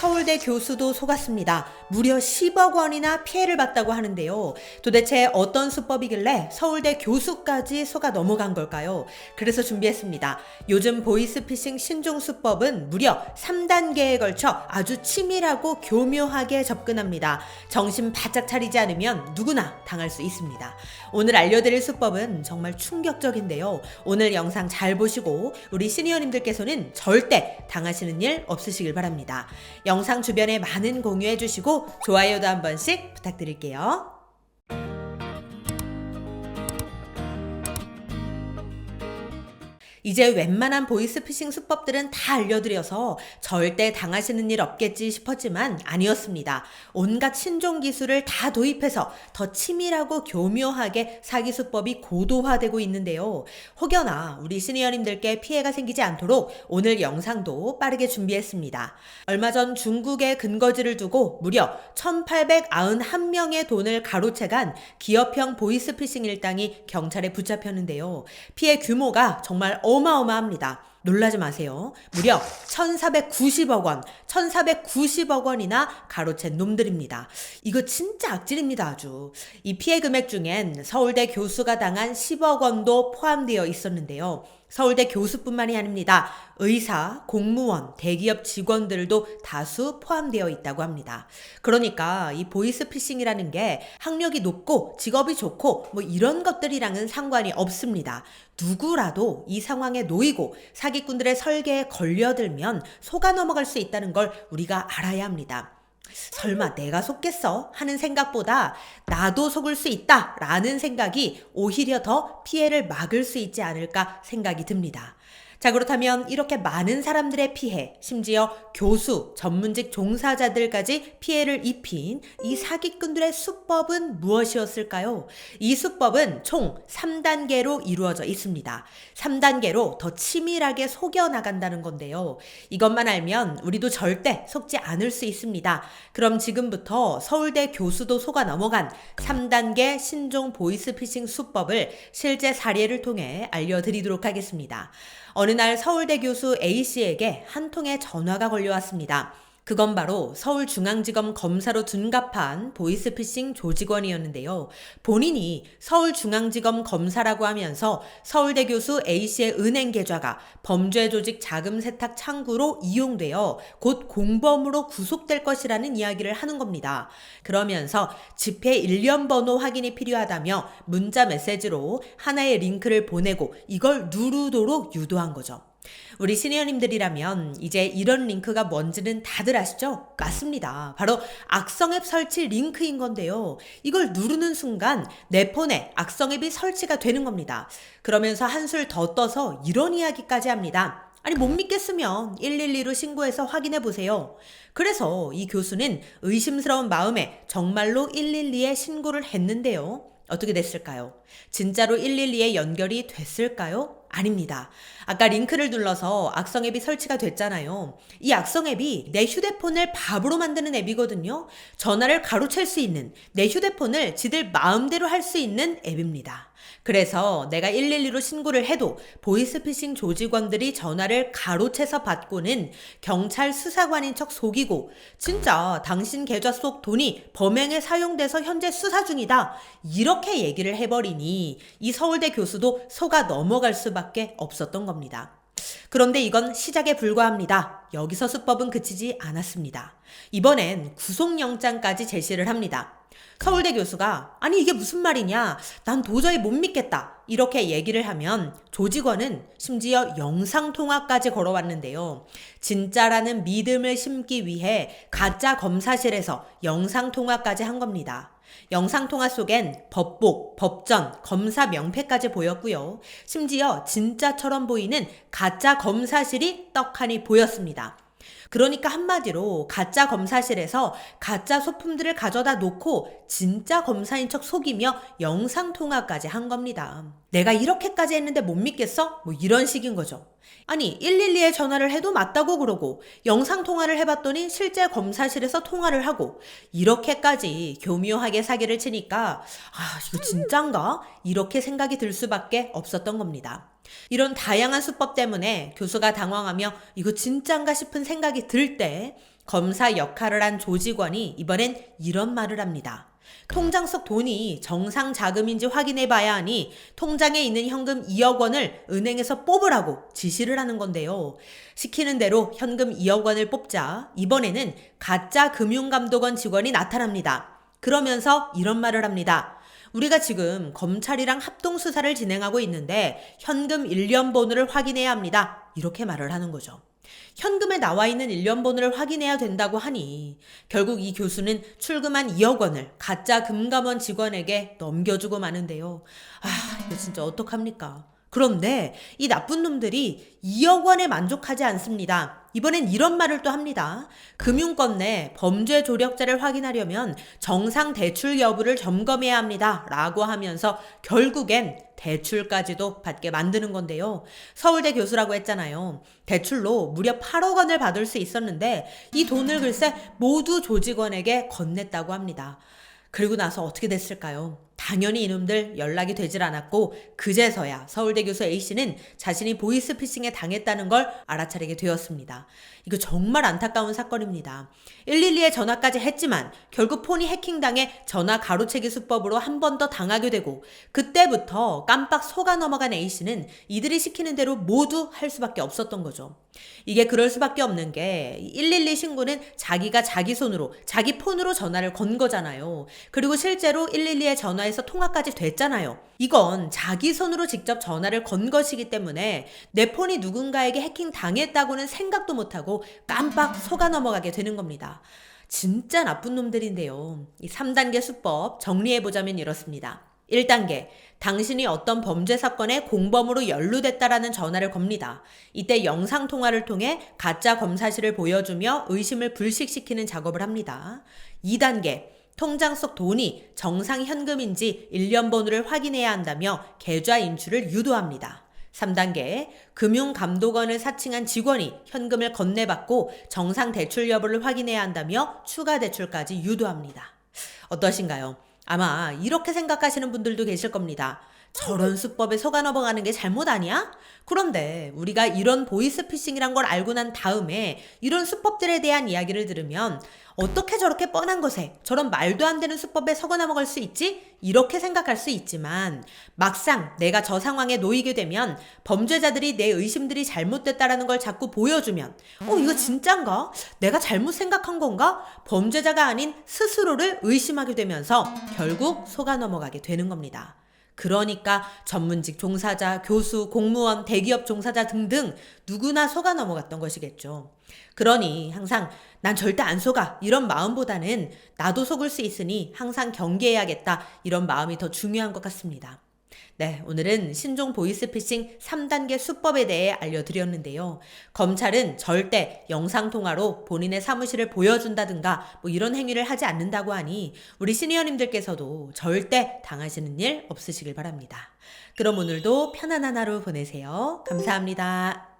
서울대 교수도 속았습니다. 무려 10억 원이나 피해를 봤다고 하는데요. 도대체 어떤 수법이길래 서울대 교수까지 속아 넘어간 걸까요? 그래서 준비했습니다. 요즘 보이스피싱 신종 수법은 무려 3단계에 걸쳐 아주 치밀하고 교묘하게 접근합니다. 정신 바짝 차리지 않으면 누구나 당할 수 있습니다. 오늘 알려드릴 수법은 정말 충격적인데요. 오늘 영상 잘 보시고 우리 시니어님들께서는 절대 당하시는 일 없으시길 바랍니다. 영상 주변에 많은 공유해 주시고 좋아요도 한 번씩 부탁드릴게요. 이제 웬만한 보이스피싱 수법들은 다 알려드려서 절대 당하시는 일 없겠지 싶었지만 아니었습니다. 온갖 신종 기술을 다 도입해서 더 치밀하고 교묘하게 사기 수법이 고도화되고 있는데요. 혹여나 우리 시니어님들께 피해가 생기지 않도록 오늘 영상도 빠르게 준비했습니다. 얼마 전 중국에 근거지를 두고 무려 1891명의 돈을 가로채간 기업형 보이스피싱 일당이 경찰에 붙잡혔는데요. 피해 규모가 정말 어마어마합니다. 놀라지 마세요. 무려 1490억 원, 1490억 원이나 가로챈 놈들입니다. 이거 진짜 악질입니다, 아주. 이 피해 금액 중엔 서울대 교수가 당한 10억 원도 포함되어 있었는데요. 서울대 교수뿐만이 아닙니다. 의사, 공무원, 대기업 직원들도 다수 포함되어 있다고 합니다. 그러니까 이 보이스피싱이라는 게 학력이 높고 직업이 좋고 뭐 이런 것들이랑은 상관이 없습니다. 누구라도 이 상황에 놓이고 사기꾼들의 설계에 걸려들면 속아 넘어갈 수 있다는 걸 우리가 알아야 합니다. 설마 내가 속겠어? 하는 생각보다 나도 속을 수 있다 라는 생각이 오히려 더 피해를 막을 수 있지 않을까 생각이 듭니다. 자, 그렇다면 이렇게 많은 사람들의 피해, 심지어 교수, 전문직 종사자들까지 피해를 입힌 이 사기꾼들의 수법은 무엇이었을까요? 이 수법은 총 3단계로 이루어져 있습니다. 3단계로 더 치밀하게 속여나간다는 건데요. 이것만 알면 우리도 절대 속지 않을 수 있습니다. 그럼 지금부터 서울대 교수도 속아 넘어간 3단계 신종 보이스피싱 수법을 실제 사례를 통해 알려드리도록 하겠습니다. 어느 날 서울대 교수 A씨에게 한 통의 전화가 걸려왔습니다. 그건 바로 서울중앙지검 검사로 둔갑한 보이스피싱 조직원이었는데요. 본인이 서울중앙지검 검사라고 하면서 서울대 교수 A씨의 은행 계좌가 범죄 조직 자금 세탁 창구로 이용되어 곧 공범으로 구속될 것이라는 이야기를 하는 겁니다. 그러면서 집회 일련 번호 확인이 필요하다며 문자 메시지로 하나의 링크를 보내고 이걸 누르도록 유도한 거죠. 우리 시니어님들이라면 이제 이런 링크가 뭔지는 다들 아시죠? 맞습니다. 바로 악성 앱 설치 링크인 건데요. 이걸 누르는 순간 내 폰에 악성 앱이 설치가 되는 겁니다. 그러면서 한술 더 떠서 이런 이야기까지 합니다. 아니, 못 믿겠으면 112로 신고해서 확인해 보세요. 그래서 이 교수는 의심스러운 마음에 정말로 112에 신고를 했는데요. 어떻게 됐을까요? 진짜로 112에 연결이 됐을까요? 아닙니다. 아까 링크를 눌러서 악성 앱이 설치가 됐잖아요. 이 악성 앱이 내 휴대폰을 밥으로 만드는 앱이거든요. 전화를 가로챌 수 있는, 내 휴대폰을 지들 마음대로 할 수 있는 앱입니다. 그래서 내가 112로 신고를 해도 보이스피싱 조직원들이 전화를 가로채서 받고는 경찰 수사관인 척 속이고 진짜 당신 계좌 속 돈이 범행에 사용돼서 현재 수사 중이다. 이렇게 얘기를 해버리니 이 서울대 교수도 속아 넘어갈 수밖에 없었던 겁니다. 그런데 이건 시작에 불과합니다. 여기서 수법은 그치지 않았습니다. 이번엔 구속영장까지 제시를 합니다. 서울대 교수가 아니 이게 무슨 말이냐, 난 도저히 못 믿겠다 이렇게 얘기를 하면 조직원은 심지어 영상통화까지 걸어왔는데요. 진짜라는 믿음을 심기 위해 가짜 검사실에서 영상통화까지 한 겁니다. 영상통화 속엔 법복, 법전, 검사 명패까지 보였고요. 심지어 진짜처럼 보이는 가짜 검사실이 떡하니 보였습니다. 그러니까 한마디로 가짜 검사실에서 가짜 소품들을 가져다 놓고 진짜 검사인 척 속이며 영상통화까지 한 겁니다. 내가 이렇게까지 했는데 못 믿겠어? 뭐 이런 식인 거죠. 아니 112에 전화를 해도 맞다고 그러고 영상통화를 해봤더니 실제 검사실에서 통화를 하고 이렇게까지 교묘하게 사기를 치니까 아 이거 진짠가? 이렇게 생각이 들 수밖에 없었던 겁니다. 이런 다양한 수법 때문에 교수가 당황하며 이거 진짠가 싶은 생각이 들 때 검사 역할을 한 조직원이 이번엔 이런 말을 합니다. 통장 속 돈이 정상 자금인지 확인해 봐야 하니 통장에 있는 현금 2억 원을 은행에서 뽑으라고 지시를 하는 건데요. 시키는 대로 현금 2억 원을 뽑자 이번에는 가짜 금융감독원 직원이 나타납니다. 그러면서 이런 말을 합니다. 우리가 지금 검찰이랑 합동수사를 진행하고 있는데 현금 일련 번호를 확인해야 합니다. 이렇게 말을 하는 거죠. 현금에 나와 있는 일련 번호를 확인해야 된다고 하니 결국 이 교수는 출금한 2억 원을 가짜 금감원 직원에게 넘겨주고 마는데요. 이거 진짜 어떡합니까? 그런데 이 나쁜 놈들이 2억 원에 만족하지 않습니다. 이번엔 이런 말을 또 합니다. 금융권 내 범죄 조력자를 확인하려면 정상 대출 여부를 점검해야 합니다. 라고 하면서 결국엔 대출까지도 받게 만드는 건데요. 서울대 교수라고 했잖아요. 대출로 무려 8억 원을 받을 수 있었는데 이 돈을 글쎄 모두 조직원에게 건넸다고 합니다. 그리고 나서 어떻게 됐을까요? 당연히 이놈들 연락이 되질 않았고 그제서야 서울대 교수 A씨는 자신이 보이스피싱에 당했다는 걸 알아차리게 되었습니다. 이거 정말 안타까운 사건입니다. 112에 전화까지 했지만 결국 폰이 해킹당해 전화 가로채기 수법으로 한 번 더 당하게 되고 그때부터 깜빡 속아 넘어간 A씨는 이들이 시키는 대로 모두 할 수밖에 없었던 거죠. 이게 그럴 수밖에 없는 게 112 신고는 자기가 자기 손으로 자기 폰으로 전화를 건 거잖아요. 그리고 실제로 112에 전화해서 통화까지 됐잖아요. 이건 자기 손으로 직접 전화를 건 것이기 때문에 내 폰이 누군가에게 해킹 당했다고는 생각도 못하고 깜빡 속아 넘어가게 되는 겁니다. 진짜 나쁜 놈들인데요. 이 3단계 수법 정리해보자면 이렇습니다. 1단계, 당신이 어떤 범죄 사건에 공범으로 연루됐다라는 전화를 겁니다. 이때 영상통화를 통해 가짜 검사실을 보여주며 의심을 불식시키는 작업을 합니다. 2단계, 통장 속 돈이 정상 현금인지 일련 번호를 확인해야 한다며 계좌 인출을 유도합니다. 3단계, 금융감독원을 사칭한 직원이 현금을 건네받고 정상 대출 여부를 확인해야 한다며 추가 대출까지 유도합니다. 어떠신가요? 아마 이렇게 생각하시는 분들도 계실 겁니다. 저런 수법에 속아 넘어가는 게 잘못 아니야? 그런데 우리가 이런 보이스피싱이란 걸 알고 난 다음에 이런 수법들에 대한 이야기를 들으면 어떻게 저렇게 뻔한 것에 저런 말도 안 되는 수법에 속아 넘어갈 수 있지? 이렇게 생각할 수 있지만 막상 내가 저 상황에 놓이게 되면 범죄자들이 내 의심들이 잘못됐다라는 걸 자꾸 보여주면 이거 진짠가? 내가 잘못 생각한 건가? 범죄자가 아닌 스스로를 의심하게 되면서 결국 속아 넘어가게 되는 겁니다. 그러니까 전문직 종사자, 교수, 공무원, 대기업 종사자 등등 누구나 속아 넘어갔던 것이겠죠. 그러니 항상 난 절대 안 속아 이런 마음보다는 나도 속을 수 있으니 항상 경계해야겠다 이런 마음이 더 중요한 것 같습니다. 네, 오늘은 신종 보이스피싱 3단계 수법에 대해 알려드렸는데요. 검찰은 절대 영상통화로 본인의 사무실을 보여준다든가 이런 행위를 하지 않는다고 하니 우리 시니어님들께서도 절대 당하시는 일 없으시길 바랍니다. 그럼 오늘도 편안한 하루 보내세요. 감사합니다.